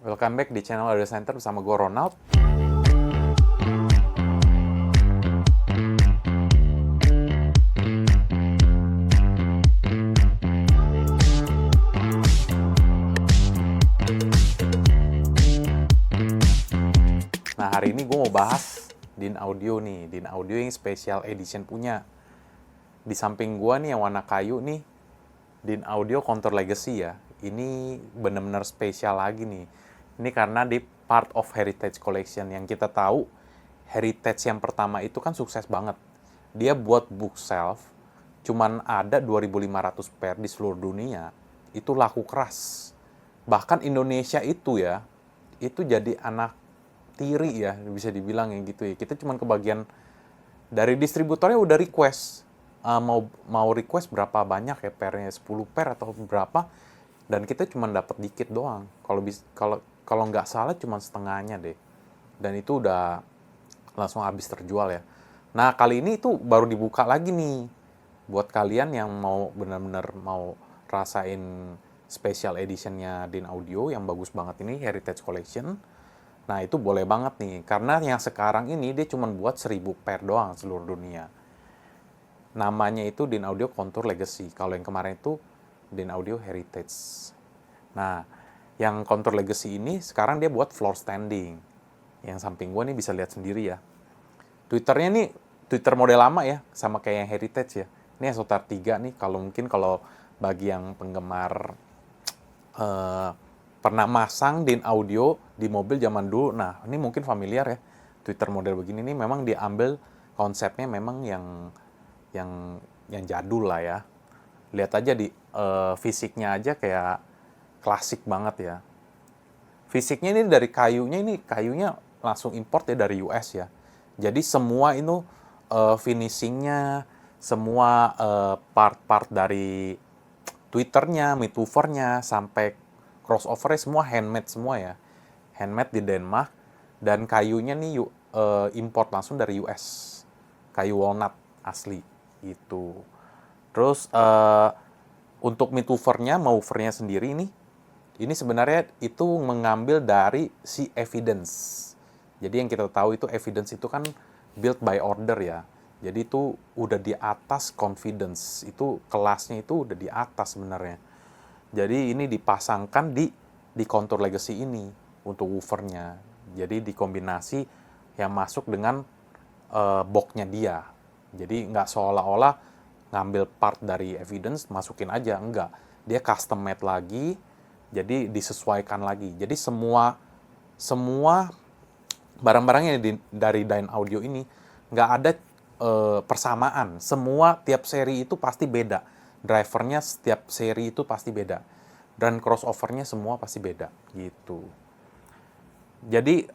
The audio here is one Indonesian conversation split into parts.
Welcome back di channel Audio Center bersama gue Ronald. Nah, hari ini gue mau bahas DIN Audio nih. DIN Audio yang special edition punya. Di samping gue nih yang warna kayu nih, DIN Audio Contour Legacy ya. Ini bener-bener spesial lagi nih. Ini karena di part of Heritage Collection. Yang kita tahu, Heritage yang pertama itu kan sukses banget. Dia buat bookshelf, cuman ada 2.500 pair di seluruh dunia. Itu laku keras. Bahkan Indonesia itu ya, itu jadi anak tiri ya, bisa dibilang yang gitu ya. Kita cuman kebagian dari distributornya udah request. Mau request berapa banyak ya pairnya, 10 pair atau berapa, dan kita cuma dapat dikit doang. Kalau nggak salah cuma setengahnya deh, dan itu udah langsung habis terjual ya. Nah, kali ini itu baru dibuka lagi nih buat kalian yang mau benar-benar mau rasain special editionnya DIN Audio yang bagus banget ini, Heritage Collection. Nah, itu boleh banget nih, karena yang sekarang ini dia cuma buat 1.000 pair doang seluruh dunia. Namanya itu DIN Audio Contour Legacy. Kalau yang kemarin itu DIN Audio Heritage. Nah, yang Contour Legacy ini sekarang dia buat floor standing. Yang samping gue nih bisa lihat sendiri ya. Twitternya nih Twitter model lama ya, sama kayak yang Heritage ya. Ini SOTAR 3 nih, kalau bagi yang penggemar pernah masang DIN Audio di mobil zaman dulu. Nah, ini mungkin familiar ya. Twitter model begini nih memang diambil konsepnya memang yang jadul lah ya. Lihat aja di fisiknya aja kayak klasik banget ya. Fisiknya ini dari kayunya langsung import ya dari US ya. Jadi semua itu finishingnya, semua part-part dari Twitternya, mituvernya, sampai crossovernya semua handmade semua ya. Handmade di Denmark, dan kayunya nih import langsung dari US. Kayu walnut asli gitu. Terus untuk mituvernya, mouvernya sendiri ini sebenarnya itu mengambil dari si evidence. Jadi yang kita tahu itu evidence itu kan build by order ya. Jadi itu udah di atas confidence. Itu kelasnya itu udah di atas sebenarnya. Jadi ini dipasangkan di Contour Legacy ini untuk woofernya. Jadi dikombinasi yang masuk dengan boxnya dia. Jadi nggak seolah-olah ngambil part dari evidence masukin aja, enggak. Dia custom made lagi, jadi disesuaikan lagi. Jadi semua barang-barangnya dari DIN Audio ini nggak ada persamaan. Semua tiap seri itu pasti beda. Drivernya setiap seri itu pasti beda. Dan crossovernya semua pasti beda gitu. Jadi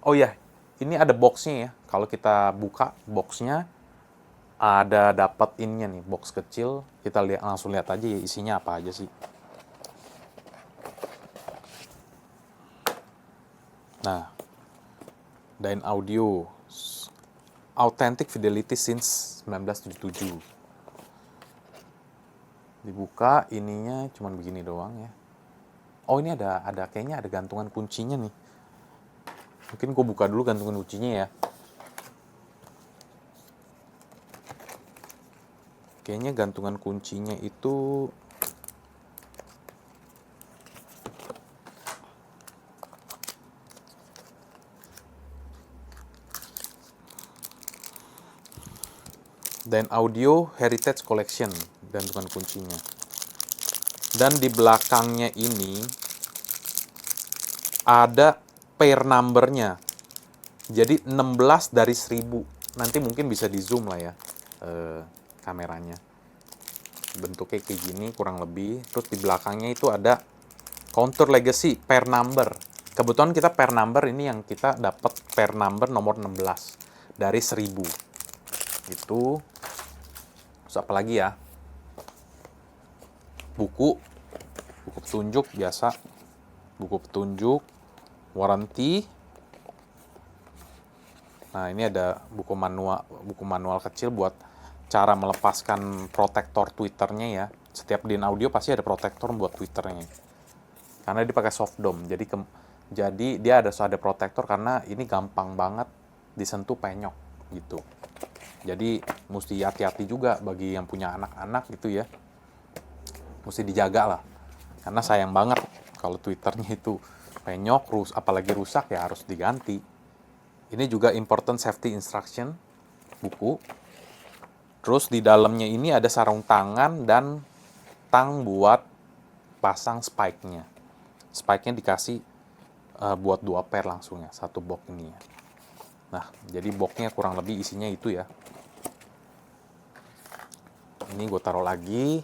oh ya, ini ada boxnya ya. Kalau kita buka boxnya, ada dapat ininya nih, box kecil. Kita langsung lihat aja ya isinya apa aja sih. Nah, DIN Audio Authentic Fidelity since 1977. Dibuka, ininya cuman begini doang ya. Oh, ini ada kayaknya ada gantungan kuncinya nih. Mungkin gue buka dulu gantungan kuncinya ya. Kayaknya gantungan kuncinya itu DIN Audio Heritage Collection, gantungan kuncinya. Dan di belakangnya ini ada pair numbernya. Jadi 16 dari 1000. Nanti mungkin bisa di zoom lah ya kameranya. Bentuknya kayak gini kurang lebih. Terus di belakangnya itu ada Contour Legacy pair number. Kebetulan kita pair number ini yang kita dapat pair number nomor 16 dari 1000. Itu. Terus apa lagi ya? Buku petunjuk biasa. Buku petunjuk, warranty. Nah, ini ada buku manual kecil buat cara melepaskan protektor Twitternya ya. Setiap DIN Audio pasti ada protektor buat Twitternya. Karena dia pakai soft dome. Jadi Jadi dia ada protektor karena ini gampang banget disentuh penyok gitu. Jadi mesti hati-hati juga bagi yang punya anak-anak gitu ya. Mesti dijaga lah. Karena sayang banget kalau Twitternya itu penyok, apalagi rusak ya harus diganti. Ini juga important safety instruction buku. Terus di dalamnya ini ada sarung tangan dan tang buat pasang spike-nya. Spike-nya dikasih buat 2 pair langsung ya, 1 box ini ya. Nah, jadi boxnya kurang lebih isinya itu ya. Ini gue taruh lagi.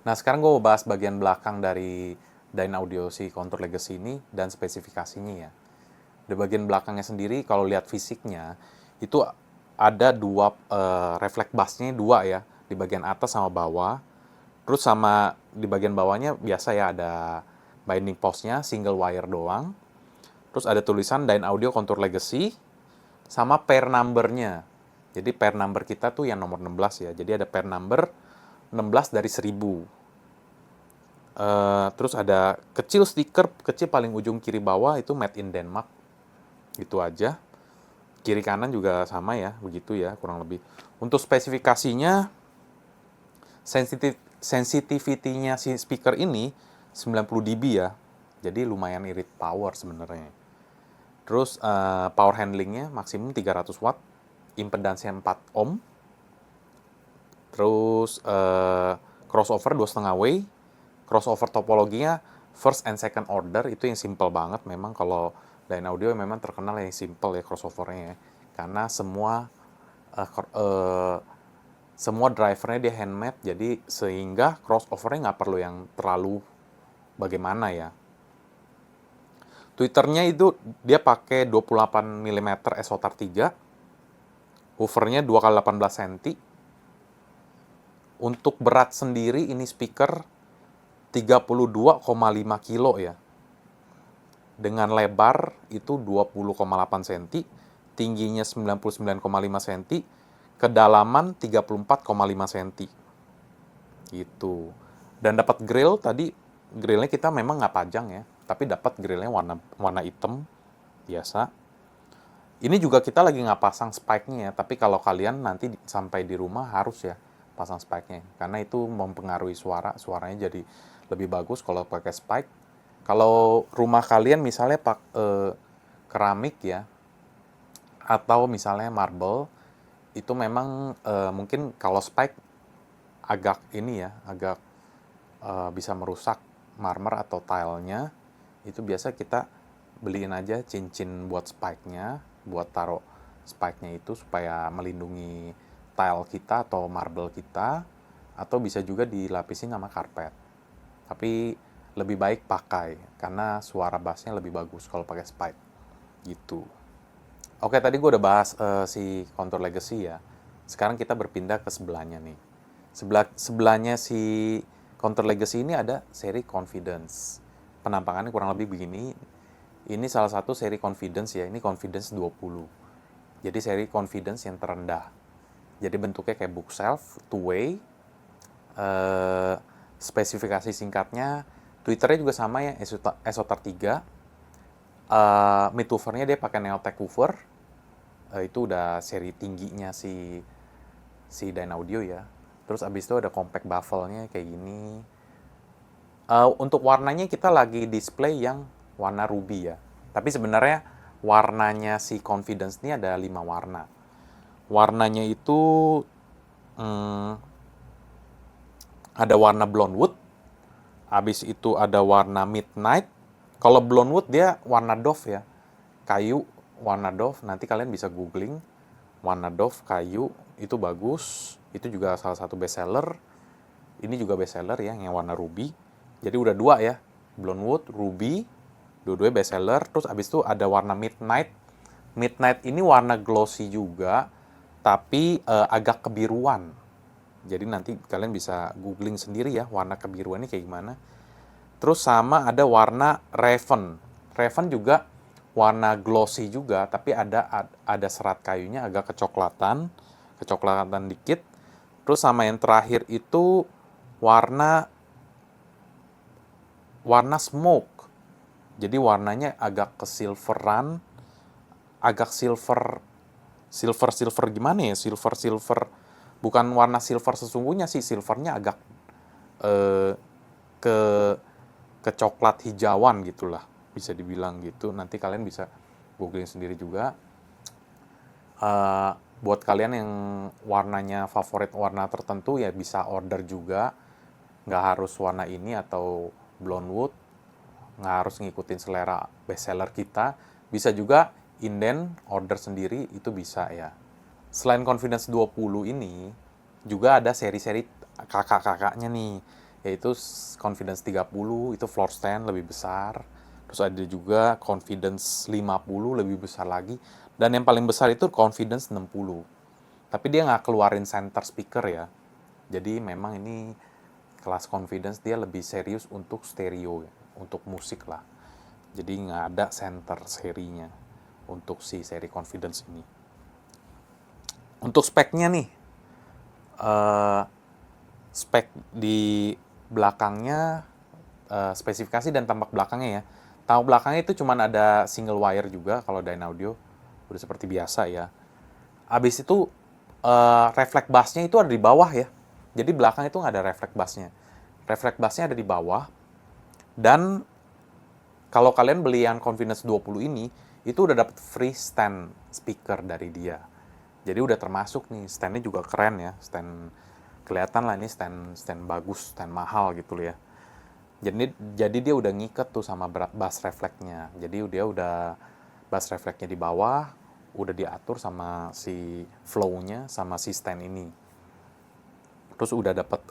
Nah, sekarang gue mau bahas bagian belakang dari Dynaudio si Contour Legacy ini dan spesifikasinya ya. Di bagian belakangnya sendiri, kalau lihat fisiknya, itu ada dua reflect busnya dua ya, di bagian atas sama bawah. Terus sama di bagian bawahnya biasa ya ada binding postnya, single wire doang. Terus ada tulisan Dynaudio Contour Legacy, sama pair number-nya. Jadi pair number kita tuh yang nomor 16 ya. Jadi ada pair number 16 dari 1000. Terus ada kecil stiker, kecil paling ujung kiri bawah itu made in Denmark. Gitu aja. Kiri kanan juga sama ya, begitu ya kurang lebih. Untuk spesifikasinya, sensitivity-nya si speaker ini 90 dB ya. Jadi lumayan irit power sebenarnya. Terus power handlingnya maksimum 300 watt, impedansnya 4 ohm. Terus crossover 2,5 way. Crossover topologinya first and second order, itu yang simple banget. Memang kalau Dynaudio memang terkenal yang simple ya crossovernya ya. Karena semua drivernya dia handmade, jadi sehingga crossovernya nggak perlu yang terlalu bagaimana ya. Twitternya itu dia pakai 28 mm SOTAR 3, woofernya 2x18 cm. Untuk berat sendiri ini speaker 32,5 kilo ya. Dengan lebar itu 20,8 cm, tingginya 99,5 cm, kedalaman 34,5 cm. Gitu. Dan dapat grill tadi, grillnya kita memang nggak pajang ya, tapi dapat grillnya warna hitam biasa. Ini juga kita lagi nggak pasang spike-nya ya, tapi kalau kalian nanti sampai di rumah harus ya pasang spike-nya, karena itu mempengaruhi suaranya jadi lebih bagus kalau pakai spike. Kalau rumah kalian misalnya keramik ya, atau misalnya marble, itu memang mungkin kalau spike agak ini ya, agak bisa merusak marmer atau tilenya. Itu biasa kita beliin aja cincin buat spike-nya, buat taruh spike-nya itu supaya melindungi tile kita atau marble kita, atau bisa juga dilapisin sama karpet. Tapi lebih baik pakai karena suara bassnya lebih bagus kalau pakai spike gitu. Oke, tadi gue udah bahas si Contour Legacy ya. Sekarang kita berpindah ke sebelahnya nih. Sebelahnya si Contour Legacy ini ada seri Confidence. Penampakannya kurang lebih begini. Ini salah satu seri Confidence ya. Ini Confidence 20. Jadi seri Confidence yang terendah. Jadi bentuknya kayak bookshelf, two-way. Spesifikasi singkatnya, Twitternya juga sama ya, SOTAR 3. Mid-woofernya dia pakai Neotech woofer. Itu udah seri tingginya si Dynaudio ya. Terus abis itu ada compact baffle-nya kayak gini. Untuk warnanya kita lagi display yang warna ruby ya. Tapi sebenarnya warnanya si Confidence ini ada 5 warna. Warnanya itu ada warna blonde wood, habis itu ada warna midnight. Kalau blonde wood dia warna doff ya, kayu warna doff. Nanti kalian bisa googling warna doff kayu, itu bagus. Itu juga salah satu bestseller. Ini juga bestseller ya, yang warna ruby. Jadi udah 2 ya, blonde wood, ruby, dua-duanya bestseller. Terus habis itu ada warna midnight. Midnight ini warna glossy juga, tapi agak kebiruan. Jadi nanti kalian bisa googling sendiri ya warna kebiruannya kayak gimana. Terus sama ada warna Raven. Raven juga warna glossy juga, tapi ada serat kayunya agak kecoklatan dikit. Terus sama yang terakhir itu warna smoke. Jadi warnanya agak kesilveran, agak silver gimana ya? Silver, bukan warna silver sesungguhnya sih, silvernya agak eh, ke coklat hijauan gitulah, bisa dibilang gitu. Nanti kalian bisa googling sendiri juga. Buat kalian yang warnanya favorit warna tertentu ya bisa order juga, nggak harus warna ini atau blonde wood, nggak harus ngikutin selera bestseller kita, bisa juga inden order sendiri, itu bisa ya. Selain Confidence 20 ini juga ada seri-seri kakak-kakaknya nih, yaitu Confidence 30 itu floor stand lebih besar, terus ada juga Confidence 50 lebih besar lagi, dan yang paling besar itu Confidence 60. Tapi dia nggak keluarin center speaker ya. Jadi memang ini kelas Confidence dia lebih serius untuk stereo, untuk musik lah. Jadi nggak ada center serinya untuk si seri Confidence ini. Untuk speknya nih, spek di belakangnya, spesifikasi dan tampak belakangnya ya. Tampak belakangnya itu cuma ada single wire juga kalau Dynaudio, udah seperti biasa ya. Abis itu refleks bassnya itu ada di bawah ya. Jadi belakang itu nggak ada refleks bassnya. Refleks bassnya ada di bawah. Dan kalau kalian beli yang Confidence 20 ini, itu udah dapat free stand speaker dari dia. Jadi udah termasuk nih, standnya juga keren ya. Stand kelihatan lah ini stand bagus, stand mahal gitu ya. Jadi dia udah ngiket tuh sama berat bass refleksnya. Jadi dia udah bass refleksnya di bawah, udah diatur sama si flow-nya sama si stand ini. Terus udah dapat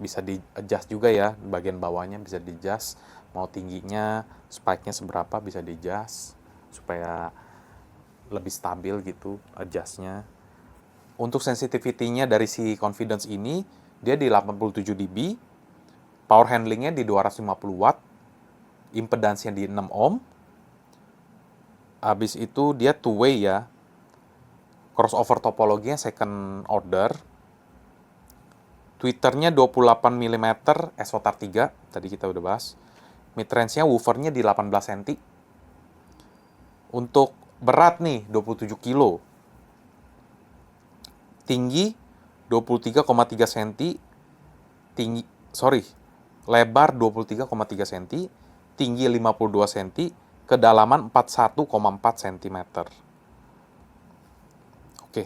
bisa di adjust juga ya, bagian bawahnya bisa di adjust, mau tingginya, spike-nya seberapa bisa di adjust supaya lebih stabil gitu adjustnya. Untuk sensitivity-nya dari si Confidence ini, dia di 87 dB, power handling-nya di 250 watt, impedansnya di 6 ohm, habis itu dia two-way ya, crossover topologinya second order, tweeternya 28 mm SOTA 3, tadi kita udah bahas, midrange-nya woofernya di 18 cm, untuk berat nih 27 kilo, tinggi 23,3 cm, lebar 23,3 cm, tinggi 52 cm, kedalaman 41,4 cm. Oke.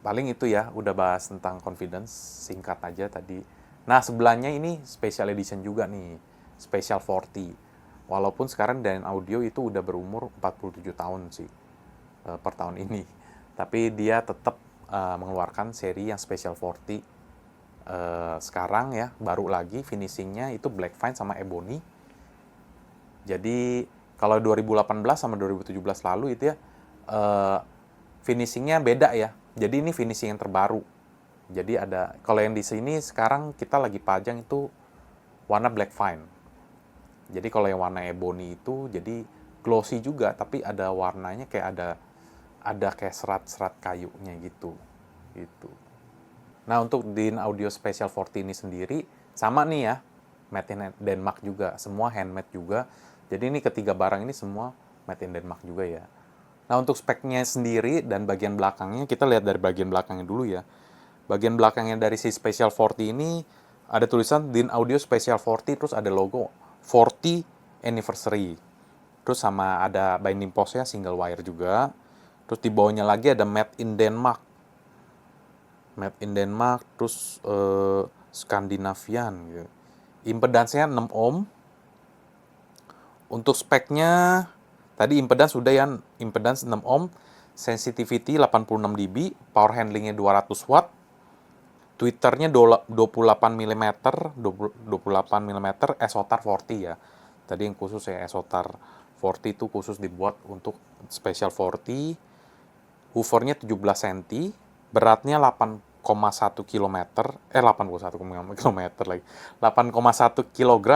Paling itu ya, udah bahas tentang Confidence, singkat aja tadi. Nah, sebelahnya ini special edition juga nih, Special 40. Walaupun sekarang Dynaudio itu udah berumur 47 tahun sih per tahun ini. Tapi dia tetap mengeluarkan seri yang Special 40 sekarang ya, baru lagi finishingnya itu Black Fine sama Ebony. Jadi kalau 2018 sama 2017 lalu itu ya finishingnya beda ya. Jadi ini finishing yang terbaru. Jadi ada, kalau yang di sini sekarang kita lagi pajang itu warna Black Fine. Jadi kalau yang warna Ebony itu jadi glossy juga, tapi ada warnanya kayak ada kayak serat-serat kayunya gitu. Gitu. Nah, untuk Dynaudio Special 40 ini sendiri sama nih ya, made in Denmark juga, semua handmade juga. Jadi ini ketiga barang ini semua made in Denmark juga ya. Nah, untuk speknya sendiri dan bagian belakangnya, kita lihat dari bagian belakangnya dulu ya. Bagian belakangnya dari si Special 40 ini ada tulisan Dynaudio Special 40, terus ada logo 40 Anniversary. Terus sama ada binding post-nya single wire juga. Terus di bawahnya lagi ada Made in Denmark. Made in Denmark, terus Skandinavian gitu. Impedansnya 6 ohm. Untuk speknya tadi impedans sudah ya, impedans 6 ohm, sensitivity 86 dB, power handlingnya 200 watt, tweeternya 28 mm, 28 mm SOTAR 40 ya. Tadi yang khusus ya SOTAR 40 itu khusus dibuat untuk Special 40. Hoovernya 17 cm, beratnya 8,1 km, 81 km lagi. 8,1 kg.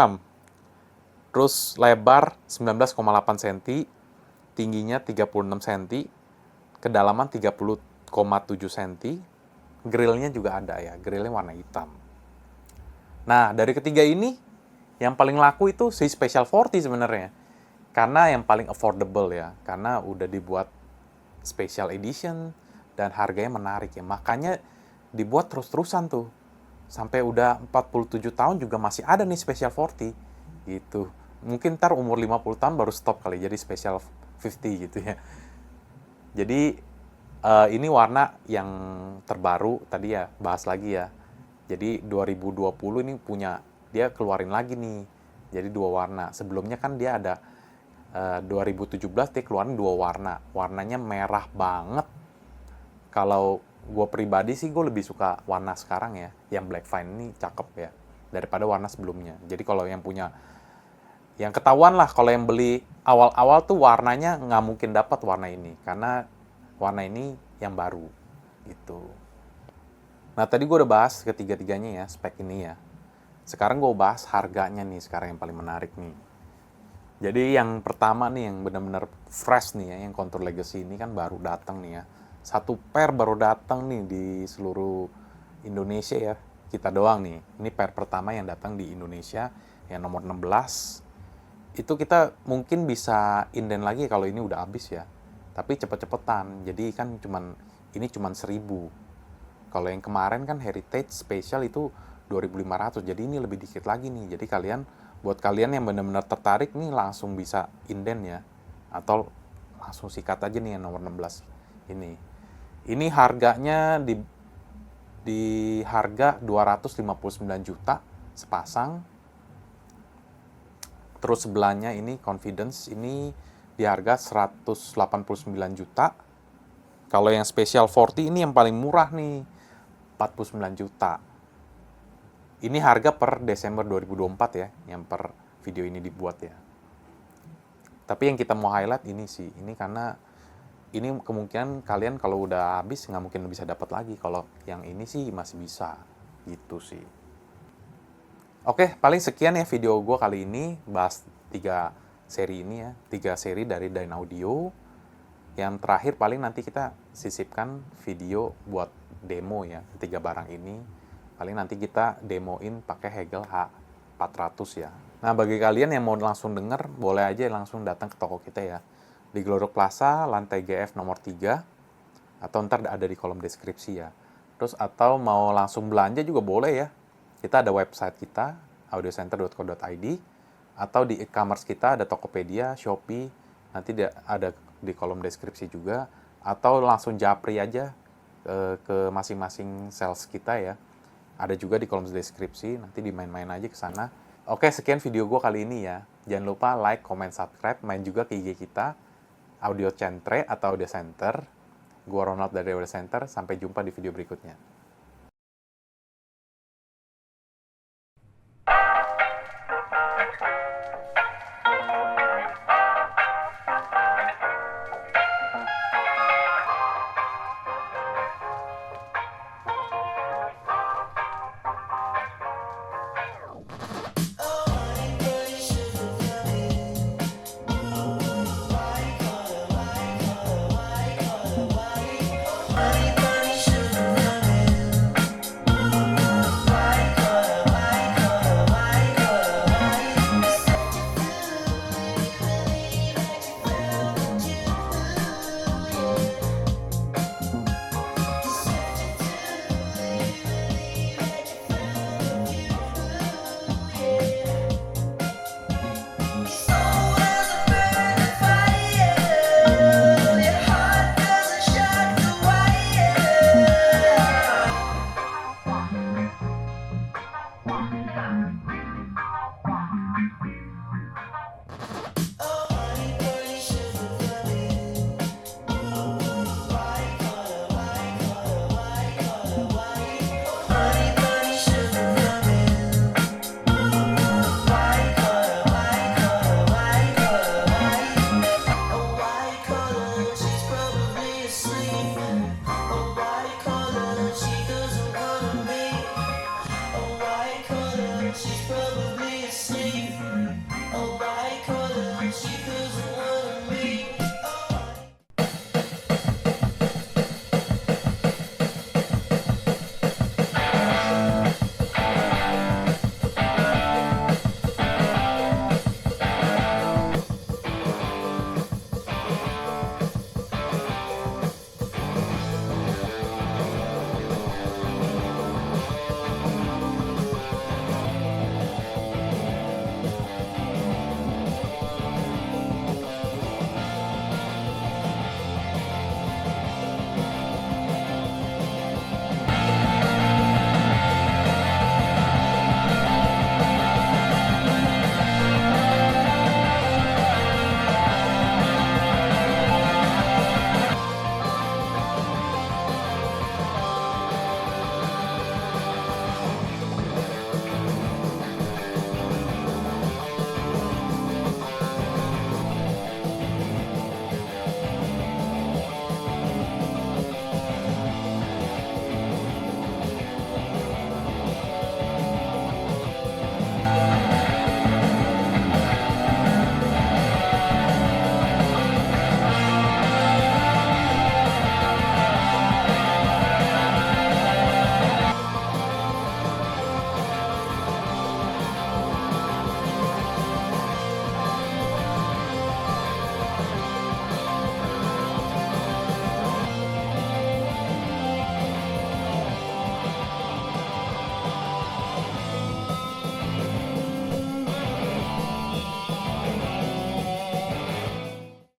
Terus lebar 19,8 cm, tingginya 36 cm, kedalaman 30,7 cm. Grillnya juga ada ya, grillnya warna hitam. Nah, dari ketiga ini, Yang paling laku itu si Special 40 sebenarnya. Karena yang paling affordable ya, karena udah dibuat special edition dan harganya menarik ya. Makanya dibuat terus-terusan tuh. Sampai udah 47 tahun juga masih ada nih Special 40 gitu. Mungkin ntar umur 50 tahun baru stop kali jadi Special 50 gitu ya. Jadi ini warna yang terbaru tadi ya, bahas lagi ya. Jadi 2020 ini punya, dia keluarin lagi nih. Jadi dua warna. Sebelumnya kan dia ada 2017 dia keluarin dua warna. Warnanya merah banget. Kalau gue pribadi sih gue lebih suka warna sekarang ya. Yang Black Fine ini cakep ya. Daripada warna sebelumnya. Jadi kalau yang punya, yang ketahuan lah kalau yang beli awal-awal tuh warnanya nggak mungkin dapat warna ini. Karena warna ini yang baru gitu. Nah tadi gue udah bahas ketiga-tiganya ya, spek ini ya. Sekarang gue bahas harganya nih, sekarang yang paling menarik nih. Jadi yang pertama nih yang benar-benar fresh nih ya, yang Contour Legacy ini kan baru datang nih ya. Satu pair baru datang nih di seluruh Indonesia ya. Kita doang nih. Ini pair pertama yang datang di Indonesia yang nomor 16. Itu kita mungkin bisa inden lagi kalau ini udah habis ya. Tapi cepet-cepetan. Jadi kan ini cuman 1.000. Kalau yang kemarin kan Heritage Special itu 2.500. Jadi ini lebih dikit lagi nih. Jadi buat kalian yang benar-benar tertarik nih langsung bisa inden ya. Atau langsung sikat aja nih yang nomor 16 ini. Ini harganya di harga 259 juta sepasang. Terus sebelahnya ini Confidence ini di harga 189 juta. Kalau yang Special 40 ini yang paling murah nih, 49 juta. Ini harga per Desember 2024 ya, yang per video ini dibuat ya. Tapi yang kita mau highlight ini sih, ini karena ini kemungkinan kalian kalau udah habis nggak mungkin bisa dapat lagi. Kalau yang ini sih masih bisa, gitu sih. Oke, paling sekian ya video gue kali ini, bahas 3 seri ini ya, 3 seri dari Dine Audio. Yang terakhir paling nanti kita sisipkan video buat demo ya, 3 barang ini. Paling nanti kita demoin pakai Hegel H400 ya. Nah, bagi kalian yang mau langsung denger, boleh aja langsung datang ke toko kita ya. Di Glodok Plaza, lantai GF nomor 3, atau ntar ada di kolom deskripsi ya. Terus atau mau langsung belanja juga boleh ya. Kita ada website kita, audiocenter.co.id, atau di e-commerce kita ada Tokopedia, Shopee, nanti ada di kolom deskripsi juga, atau langsung japri aja ke masing-masing sales kita ya. Ada juga di kolom deskripsi, nanti dimain-main aja ke sana. Oke, sekian video gue kali ini ya. Jangan lupa like, comment, subscribe, main juga ke IG kita, Audio Centre atau Audio Center. Gue Ronald dari Audio Center, sampai jumpa di video berikutnya.